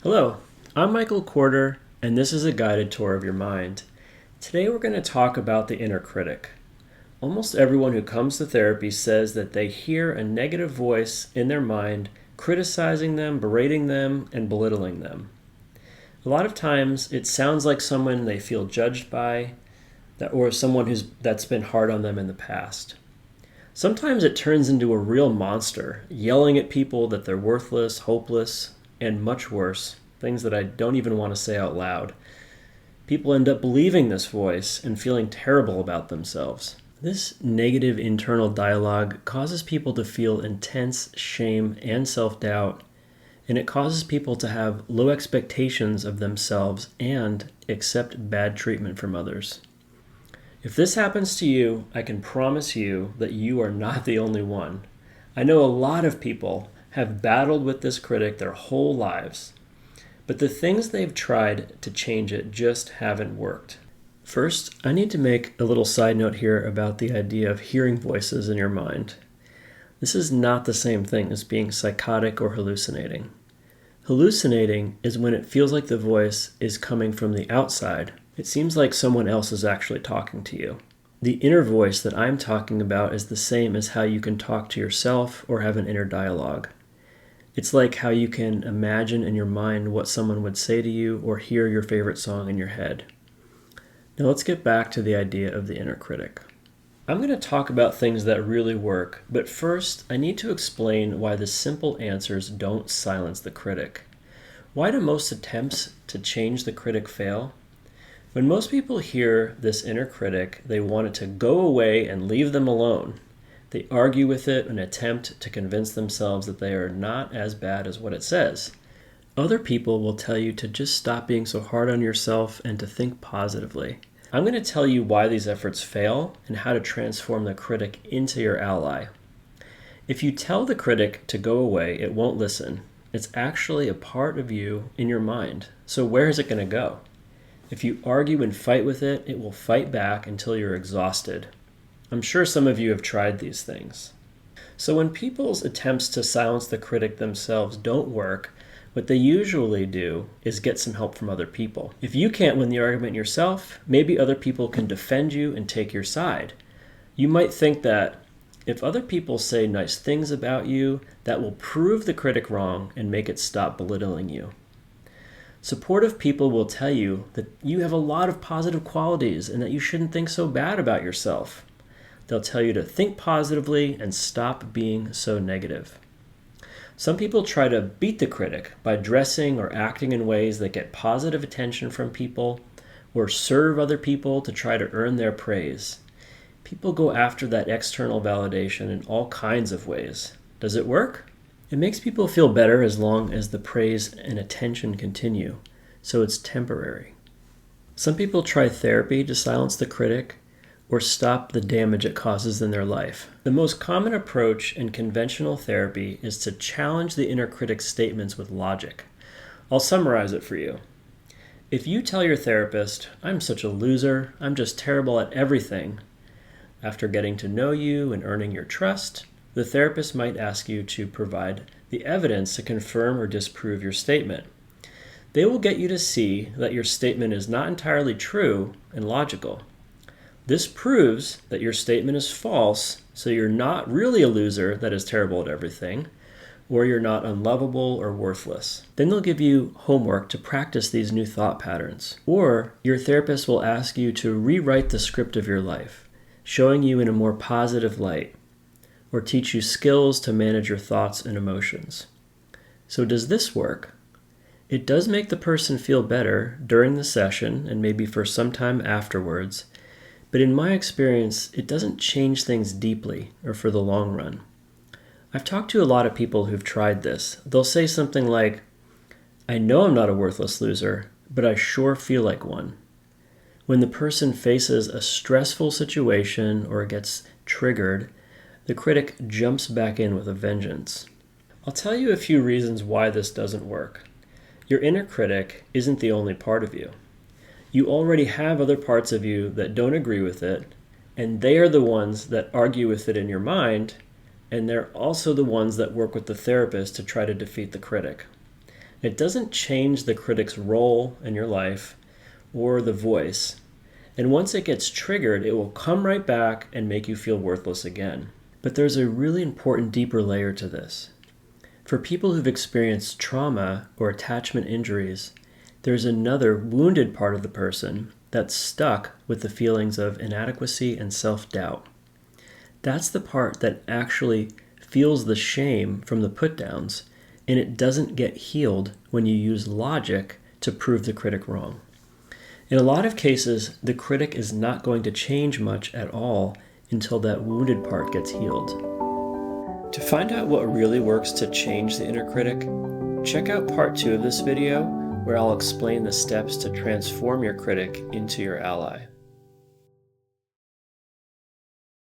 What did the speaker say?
Hello, I'm Michael Corder, and this is a guided tour of your mind. Today we're going to talk about the inner critic. Almost everyone who comes to therapy says that they hear a negative voice in their mind criticizing them, berating them, and belittling them. A lot of times it sounds like someone they feel judged by, or someone that's been hard on them in the past. Sometimes it turns into a real monster, yelling at people that they're worthless, hopeless, and much worse, things that I don't even want to say out loud. People end up believing this voice and feeling terrible about themselves. This negative internal dialogue causes people to feel intense shame and self-doubt, and it causes people to have low expectations of themselves and accept bad treatment from others. If this happens to you, I can promise you that you are not the only one. I know a lot of people have battled with this critic their whole lives, but the things they've tried to change it just haven't worked. First, I need to make a little side note here about the idea of hearing voices in your mind. This is not the same thing as being psychotic or hallucinating. Hallucinating is when it feels like the voice is coming from the outside. It seems like someone else is actually talking to you. The inner voice that I'm talking about is the same as how you can talk to yourself or have an inner dialogue. It's like how you can imagine in your mind what someone would say to you or hear your favorite song in your head. Now let's get back to the idea of the inner critic. I'm going to talk about things that really work, but first I need to explain why the simple answers don't silence the critic. Why do most attempts to change the critic fail? When most people hear this inner critic, they want it to go away and leave them alone. They argue with it and attempt to convince themselves that they are not as bad as what it says. Other people will tell you to just stop being so hard on yourself and to think positively. I'm going to tell you why these efforts fail and how to transform the critic into your ally. If you tell the critic to go away, it won't listen. It's actually a part of you in your mind. So where is it going to go? If you argue and fight with it, it will fight back until you're exhausted. I'm sure some of you have tried these things. So when people's attempts to silence the critic themselves don't work, what they usually do is get some help from other people. If you can't win the argument yourself, maybe other people can defend you and take your side. You might think that if other people say nice things about you, that will prove the critic wrong and make it stop belittling you. Supportive people will tell you that you have a lot of positive qualities and that you shouldn't think so bad about yourself. They'll tell you to think positively and stop being so negative. Some people try to beat the critic by dressing or acting in ways that get positive attention from people or serve other people to try to earn their praise. People go after that external validation in all kinds of ways. Does it work? It makes people feel better as long as the praise and attention continue, so it's temporary. Some people try therapy to silence the critic or stop the damage it causes in their life. The most common approach in conventional therapy is to challenge the inner critic's statements with logic. I'll summarize it for you. If you tell your therapist, "I'm such a loser, I'm just terrible at everything," after getting to know you and earning your trust, the therapist might ask you to provide the evidence to confirm or disprove your statement. They will get you to see that your statement is not entirely true and logical. This proves that your statement is false, so you're not really a loser that is terrible at everything, or you're not unlovable or worthless. Then they'll give you homework to practice these new thought patterns. Or your therapist will ask you to rewrite the script of your life, showing you in a more positive light, or teach you skills to manage your thoughts and emotions. So does this work? It does make the person feel better during the session and maybe for some time afterwards, but in my experience, it doesn't change things deeply or for the long run. I've talked to a lot of people who've tried this. They'll say something like, "I know I'm not a worthless loser, but I sure feel like one." When the person faces a stressful situation or gets triggered, the critic jumps back in with a vengeance. I'll tell you a few reasons why this doesn't work. Your inner critic isn't the only part of you. You already have other parts of you that don't agree with it, and they are the ones that argue with it in your mind, and they're also the ones that work with the therapist to try to defeat the critic. It doesn't change the critic's role in your life or the voice. And once it gets triggered, it will come right back and make you feel worthless again. But there's a really important deeper layer to this. For people who've experienced trauma or attachment injuries, there's another wounded part of the person that's stuck with the feelings of inadequacy and self-doubt. That's the part that actually feels the shame from the put-downs, and it doesn't get healed when you use logic to prove the critic wrong. In a lot of cases, the critic is not going to change much at all until that wounded part gets healed. To find out what really works to change the inner critic, check out part 2 of this video, where I'll explain the steps to transform your critic into your ally.